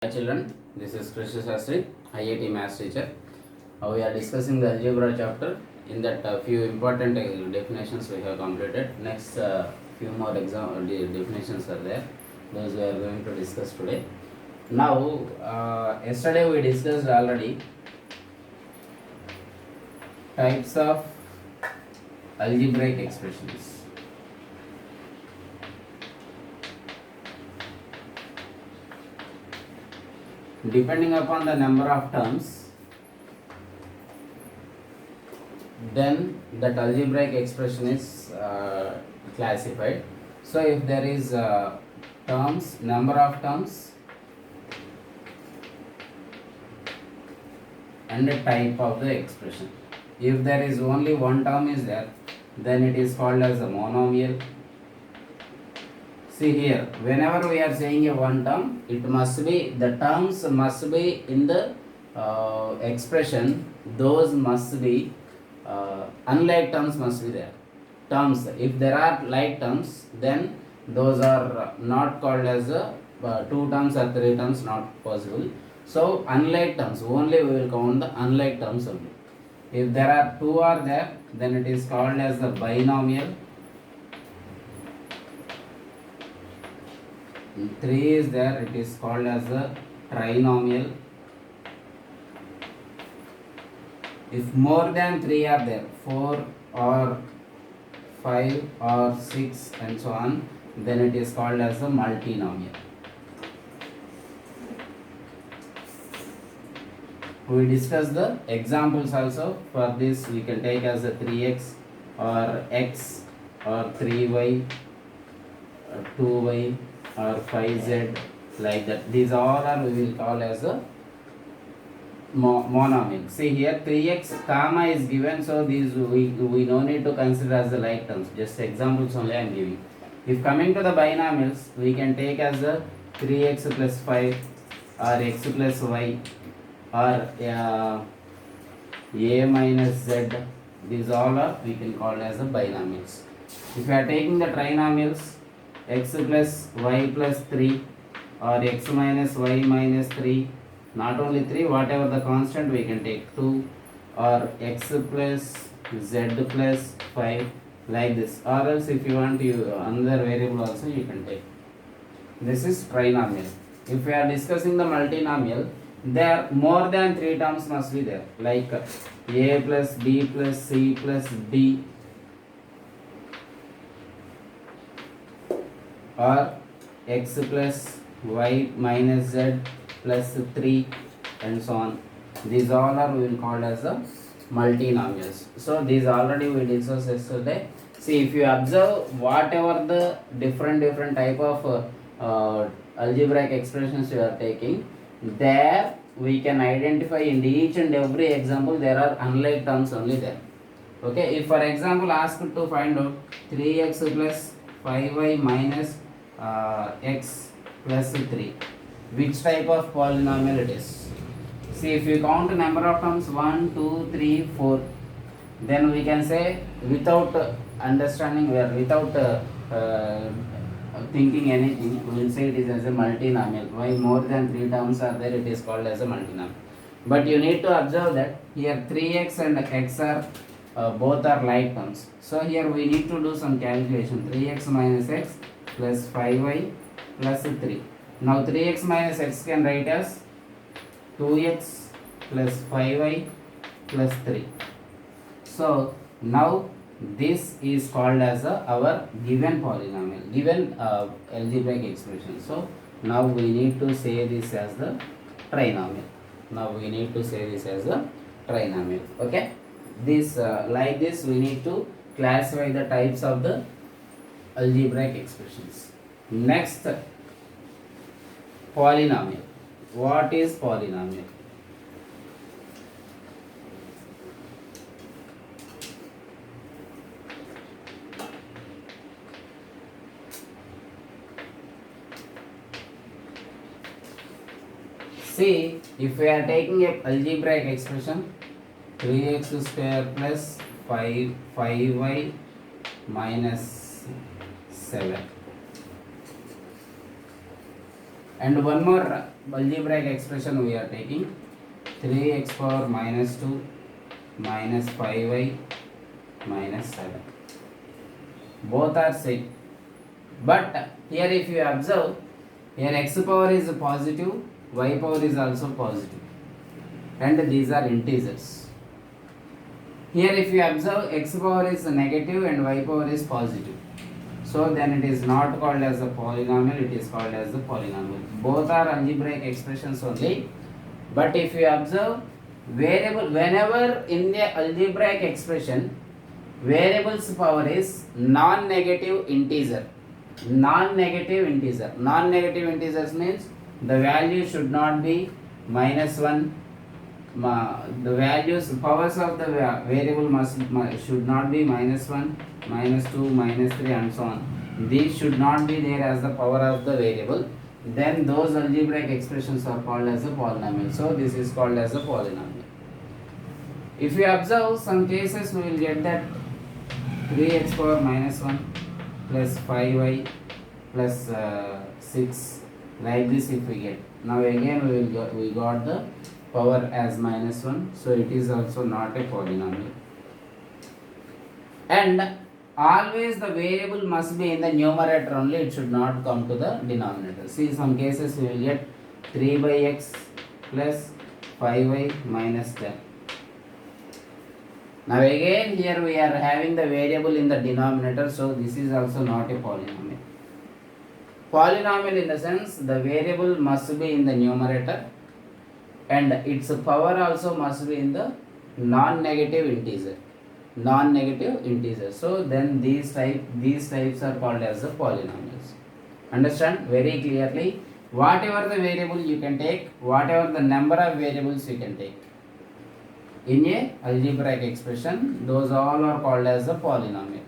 Hi children, this is Krishna Shastri, IIT Maths teacher. We are discussing the algebra chapter. In that few important definitions we have completed. Next few more definitions are there. Those we are going to discuss today. Now, yesterday we discussed already types of algebraic expressions. Depending upon the number of terms, then that algebraic expression is classified. So if there is number of terms and a type of the expression. If there is only one term is there, then it is called as a monomial. See here, whenever we are saying a one term, it must be, the terms must be in the expression, those must be unlike terms must be there. Terms, if there are like terms, then those are not called as two terms or three terms, not possible. So unlike terms, only we will count the unlike terms only. If there are two are there, then it is called as the binomial. 3 is there, it is called as a trinomial. If more than 3 are there, 4 or 5 or 6 and so on, then it is called as a multinomial. We discuss the examples also. For this we can take as a 3x or x or 3y or 2y or 5z, like that. These all are we will call as a monomial. See here, 3x comma is given, so these we no need to consider as the like terms, just examples only I am giving. If coming to the binomials, we can take as a 3x plus 5 or x plus y or a minus z. These all are we can call as a binomials. If you are taking the trinomials, x plus y plus 3 or x minus y minus 3, not only 3, whatever the constant we can take 2, or x plus z plus 5, like this. Or else if you want another variable also you can take. This is trinomial. If we are discussing the multinomial, there more than 3 terms must be there, like a plus b plus c plus d, or x plus y minus z plus 3 and so on. These all are we will call as the multinomials. So these already we discussed yesterday. See, if you observe whatever the different type of algebraic expressions you are taking, there we can identify in each and every example there are unlike terms only there. Okay, if for example asked to find out 3x plus 5y minus x plus 3, which type of polynomial it is? See, if you count number of terms 1, 2, 3, 4, then we can say without understanding, without thinking anything, we will say it is as a multinomial. Why? More than 3 terms are there, it is called as a multinomial. But you need to observe that here 3x and x are both are like terms. So here we need to do some calculation. 3x minus x plus 5y plus 3. Now 3x minus x can write as 2x plus 5y plus 3. So now this is called as our given polynomial, given algebraic expression. So now we need to say this as the trinomial. Now we need to say this as a trinomial. Okay, this like this we need to classify the types of the algebraic expressions. Next, polynomial. What is polynomial? See, if we are taking a algebraic expression 3x square plus 5y minus 7, And one more algebraic expression we are taking, 3x power minus 2 minus 5y minus 7. Both are same. But here if you observe, here x power is positive, y power is also positive, and these are integers. Here if you observe, x power is negative and y power is positive. So then it is not called as a polynomial, it is called as a polynomial. Both are algebraic expressions only. But if you observe, variable, whenever in the algebraic expression, variable's power is non-negative integer. Non-negative integer. Non-negative integers means the value should not be minus 1. The values, powers of the variable should not be minus 1, minus 2, minus 3 and so on. These should not be there as the power of the variable. Then those algebraic expressions are called as a polynomial. So this is called as a polynomial. If you observe some cases, we will get that 3x power minus 1 plus 5y plus 6, like this if we get. Now again we got the power as minus 1, so it is also not a polynomial. And always the variable must be in the numerator only, it should not come to the denominator. See, some cases we will get 3 by x plus 5y minus 10. Now again here we are having the variable in the denominator, so this is also not a polynomial. Polynomial in the sense the variable must be in the numerator and its power also must be in the non-negative integer. Non-negative integer. So then these types are called as the polynomials. Understand very clearly. Whatever the variable you can take, whatever the number of variables you can take in a algebraic expression, those all are called as the polynomial.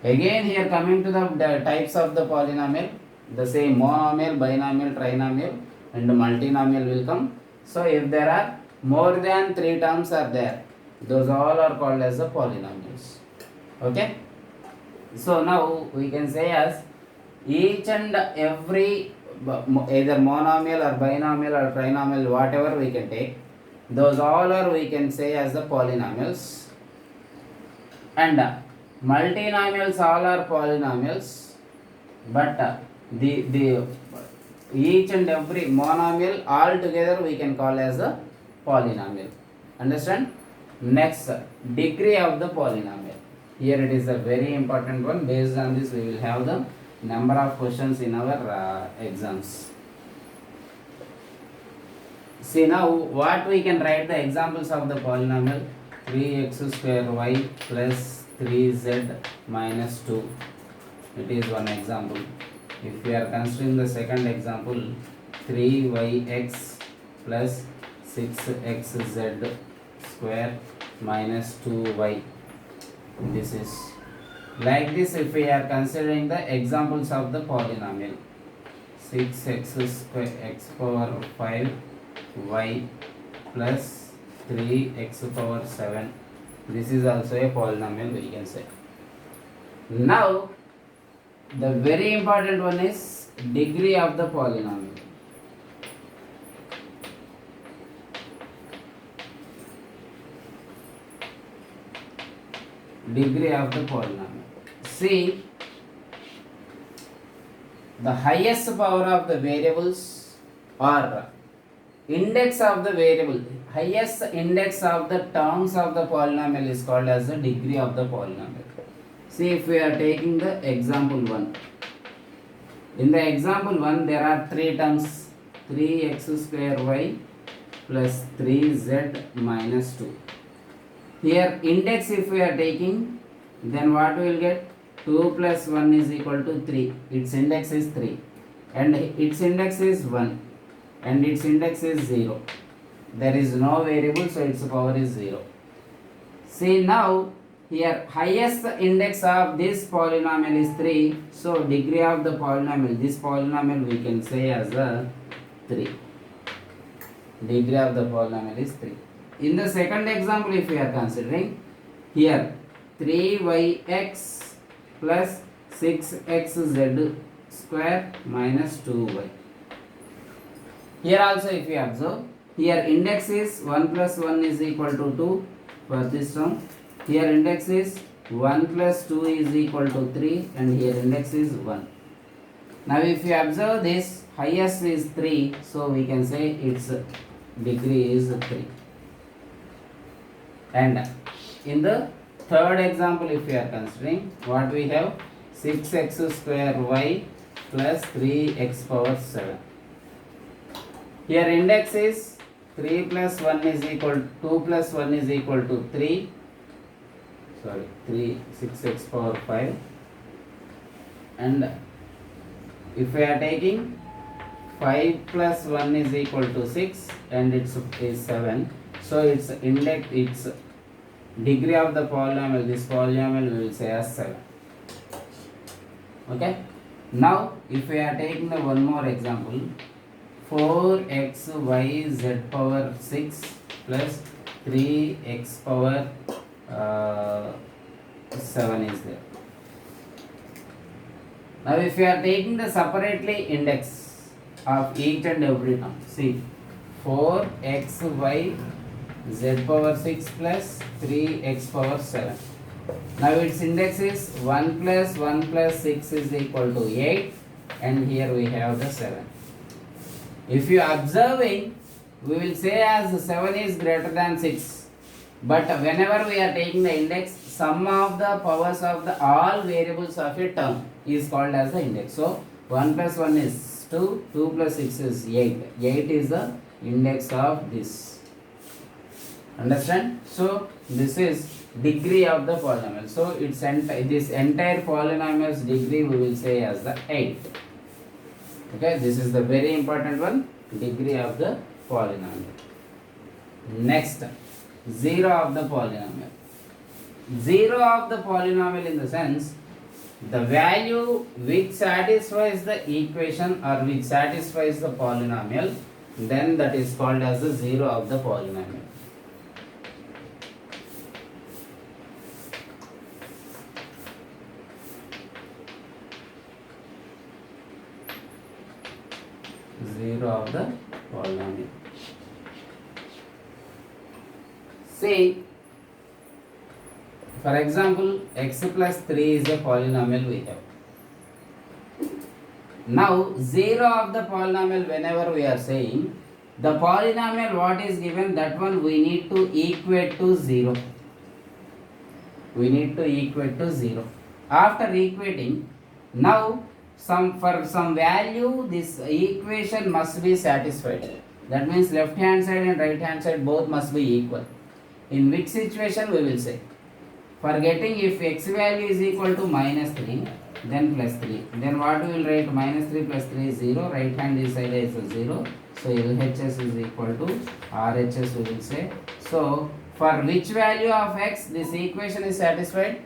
Again here coming to the types of the polynomial, the same monomial, binomial, trinomial and multinomial will come. So if there are more than 3 terms are there, those all are called as the polynomials. Okay. So now we can say as each and every either monomial or binomial or trinomial, whatever we can take, those all are we can say as the polynomials. And multinomials all are polynomials, but the each and every monomial all together we can call as a polynomial. Understand? Next, degree of the polynomial. Here it is a very important one. Based on this we will have the number of questions in our exams. See now what we can write the examples of the polynomial. 3x square y plus 3z minus 2. It is one example. If we are considering the second example, 3yx plus 6xz square minus 2y. This is like this. If we are considering the examples of the polynomial, 6x square x power 5 y plus 3x power 7. This is also a polynomial we can say. Now the very important one is degree of the polynomial. Degree of the polynomial. See, the highest power of the variables or index of the variable, highest index of the terms of the polynomial is called as the degree of the polynomial. See, if we are taking the example 1. In the example 1 there are 3 terms, 3x square y plus 3z minus 2. Here index if we are taking, then what we will get? 2 plus 1 is equal to 3. Its index is 3 and its index is 1 and its index is 0. There is no variable, so its power is 0. See now here highest index of this polynomial is 3, so degree of the polynomial, this polynomial we can say as a 3. Degree of the polynomial is 3. In the second example if we are considering, here 3yx plus 6xz square minus 2y. Here also if you observe, here index is 1 plus 1 is equal to 2 for this term. Here index is 1 plus 2 is equal to 3 and here index is 1. Now if you observe this, highest is 3, so we can say its degree is 3. And in the third example, if we are considering, what we have, 6x square y plus 3x power 7. Here index is 3 plus 1 is equal, 2 plus 1 is equal to 3, 6x power 5. And if we are taking 5 plus 1 is equal to 6 and it's is 7. So its index, its degree of the polynomial, this polynomial we will say as 7. Okay. Now if we are taking the one more example, 4xyz power 6 plus 3x power 7 is there. Now if you are taking the separately index of each and every term, see 4xy z power 6 plus 3x power 7. Now its index is 1 plus 1 plus 6 is equal to 8 and here we have the 7. If you are observing, we will say as 7 is greater than 6, but whenever we are taking the index, sum of the powers of the all variables of a term is called as the index. So 1 plus 1 is 2, 2 plus 6 is 8, 8 is the index of this. Understand? So this is degree of the polynomial. So it's this entire polynomial's degree we will say as the 8. Okay, this is the very important one, degree of the polynomial. Next, 0 of the polynomial. 0 of the polynomial in the sense, the value which satisfies the equation or which satisfies the polynomial, then that is called as the 0 of the polynomial. Of the polynomial. See, for example, x plus 3 is a polynomial we have. Now 0 of the polynomial, whenever we are saying the polynomial what is given, that one we need to equate to 0. We need to equate to 0. After equating, now for some value this equation must be satisfied. That means left hand side and right hand side both must be equal. In which situation we will say, for getting if x value is equal to minus 3 then plus 3, then what we will write, minus 3 plus 3 is 0, right hand side is 0, so LHS is equal to RHS we will say. So for which value of x this equation is satisfied?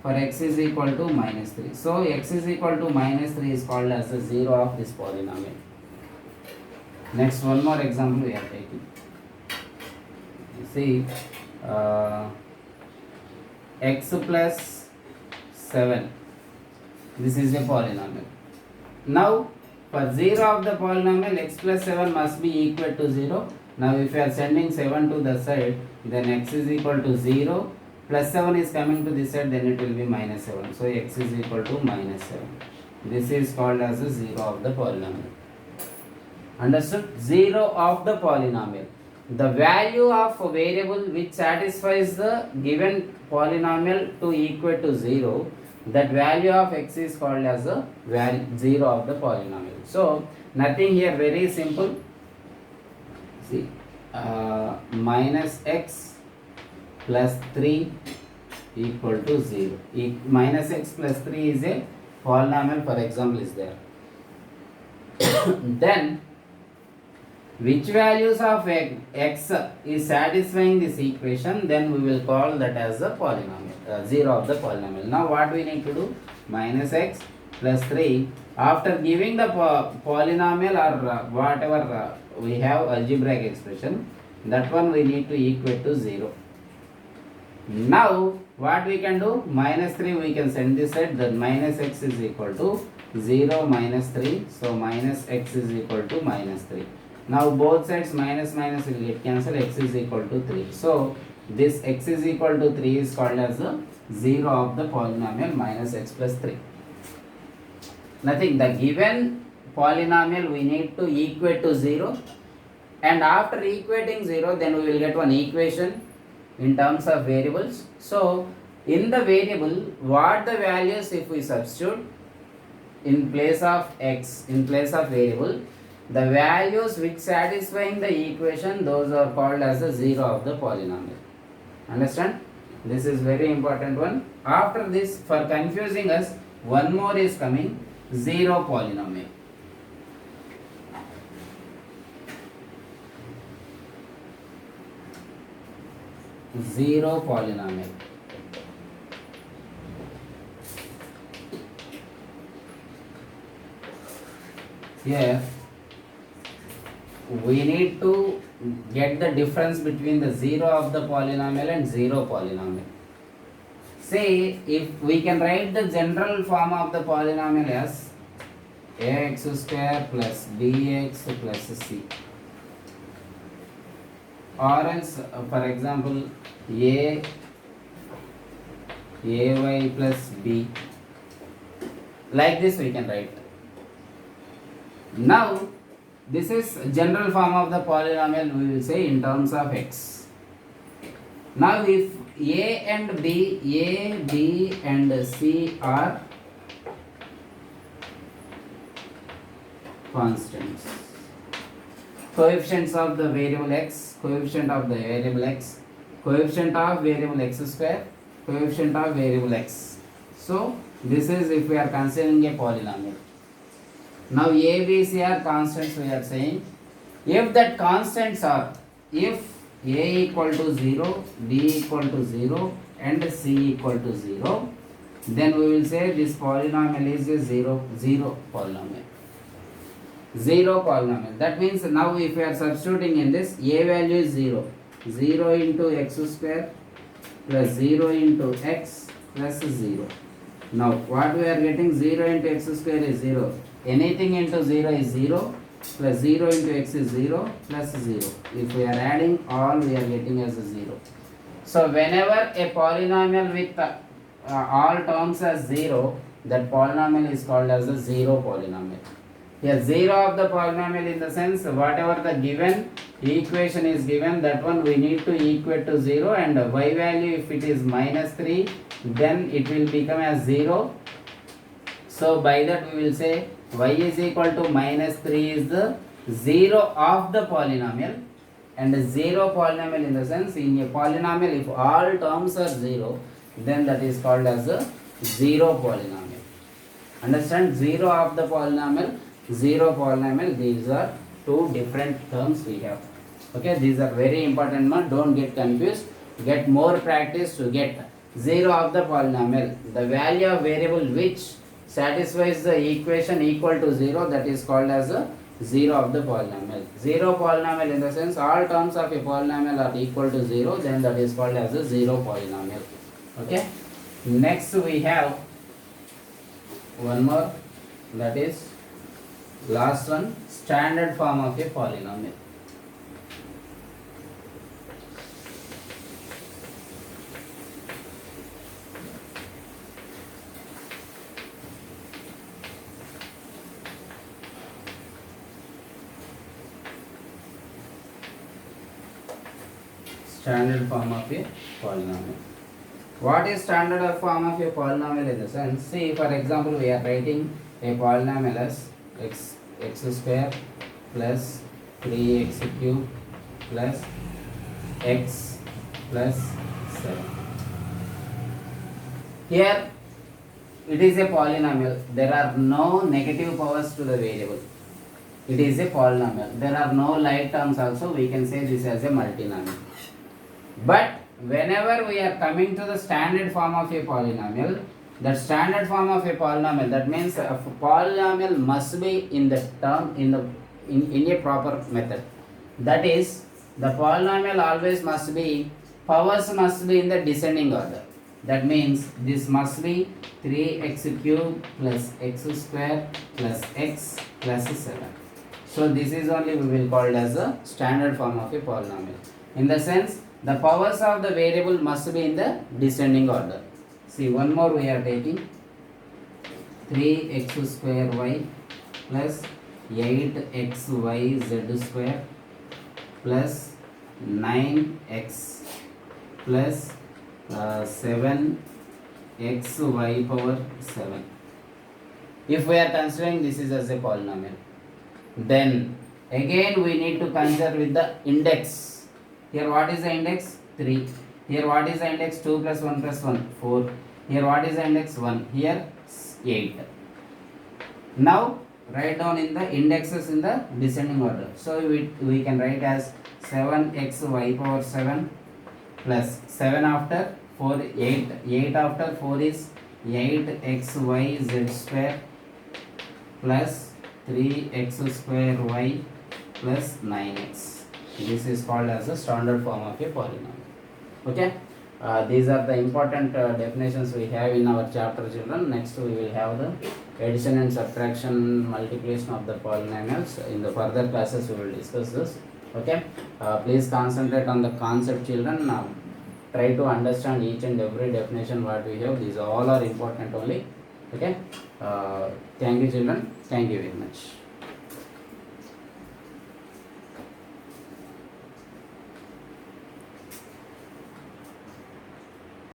For x is equal to minus 3. So x is equal to minus 3 is called as the 0 of this polynomial. Next, one more example we are taking. See, x plus 7. This is a polynomial. Now, for 0 of the polynomial, x plus 7 must be equal to 0. Now, if you are sending 7 to the side, then x is equal to 0. Plus 7 is coming to this side, then it will be minus 7. So x is equal to minus 7. This is called as the 0 of the polynomial. Understood? 0 of the polynomial. The value of a variable which satisfies the given polynomial to equate to 0, that value of x is called as the 0 of the polynomial. So nothing here, very simple. See, minus x plus 3 equal to 0. Minus x plus 3 is a polynomial, for example, is there. Then, which values of x is satisfying this equation, then we will call that as the polynomial, 0 of the polynomial. Now, what we need to do? Minus x plus 3. After giving the polynomial or whatever we have algebraic expression, that one we need to equate to 0. Now, what we can do? Minus 3 we can send this side, then minus x is equal to 0 minus 3. So, minus x is equal to minus 3. Now both sides minus minus will get cancelled, x is equal to 3. So this x is equal to 3 is called as the 0 of the polynomial minus x plus 3. Nothing, the given polynomial we need to equate to 0, and after equating 0 then we will get one equation in terms of variables. So in the variable, what the values if we substitute in place of x, in place of variable, the values which satisfying the equation, those are called as the 0 of the polynomial. Understand? This is very important one. After this, for confusing us, one more is coming, 0 polynomial. Zero polynomial. Here we need to get the difference between the 0 of the polynomial and 0 polynomial. Say if we can write the general form of the polynomial as ax square plus bx plus c, or else for example ay plus b, like this we can write. Now this is general form of the polynomial, we will say in terms of x. Now if a and b and c are constants, coefficients of the variable x, coefficient of the variable x, coefficient of variable x square, coefficient of variable x. So this is if we are considering a polynomial. Now a, b, c are constants, we are saying. If that constants are, if a equal to 0, b equal to 0 and c equal to 0, then we will say this polynomial is a 0 polynomial. 0 polynomial. That means now if we are substituting in this, a value is 0. 0 into x square plus 0 into x plus 0. Now what we are getting, 0 into x square is 0. Anything into 0 is 0, plus 0 into x is 0 plus 0. If we are adding all, we are getting as a 0. So whenever a polynomial with all terms as 0, that polynomial is called as a 0 polynomial. Here 0 of the polynomial in the sense whatever the given equation is given, that one we need to equate to 0, and y value if it is minus 3, then it will become as 0. So by that we will say y is equal to minus 3 is the 0 of the polynomial, and 0 polynomial in the sense in a polynomial if all terms are 0, then that is called as a 0 polynomial. Understand? 0 of the polynomial, 0 polynomial, these are two different terms we have. Okay, these are very important one, don't get confused, get more practice to get 0 of the polynomial, the value of variable which satisfies the equation equal to 0, that is called as a 0 of the polynomial. 0 polynomial in the sense all terms of a polynomial are equal to 0, then that is called as a 0 polynomial. Okay, next we have one more, that is last one, standard form of a polynomial. Standard form of a polynomial. What is standard form of a polynomial in the sense? See, for example, we are writing a polynomial as x square plus 3x cube plus x plus 7. Here it is a polynomial. There are no negative powers to the variable. It is a polynomial. There are no like terms also. We can say this as a multinomial. But whenever we are coming to the standard form of a polynomial, that standard form of a polynomial, that means a polynomial must be in the term in a proper method. That is, the polynomial always must be, powers must be in the descending order. That means this must be 3x cube plus x square plus x plus 7. So this is only we will call it as a standard form of a polynomial. In the sense, the powers of the variable must be in the descending order. See, one more we are taking 3x square y plus 8xy z square plus 9x plus 7xy power 7. If we are considering this is as a polynomial, then again we need to consider with the index. Here what is the index? 3. Here what is the index? 2 plus 1 plus 1, 4. Here what is the index? 1. Here 8. Now write down in the indexes in the descending order. So we can write as 7xy power 7 plus 7 after 4, 8. 8 after 4 is 8xy z square plus 3x square y plus 9x. This is called as a standard form of a polynomial. Okay. These are the important definitions we have in our chapter, children. Next we will have the addition and subtraction, multiplication of the polynomials. In the further classes we will discuss this. Okay. Please concentrate on the concept, children. Now try to understand each and every definition what we have. These all are important only. Okay. Thank you, children. Thank you very much.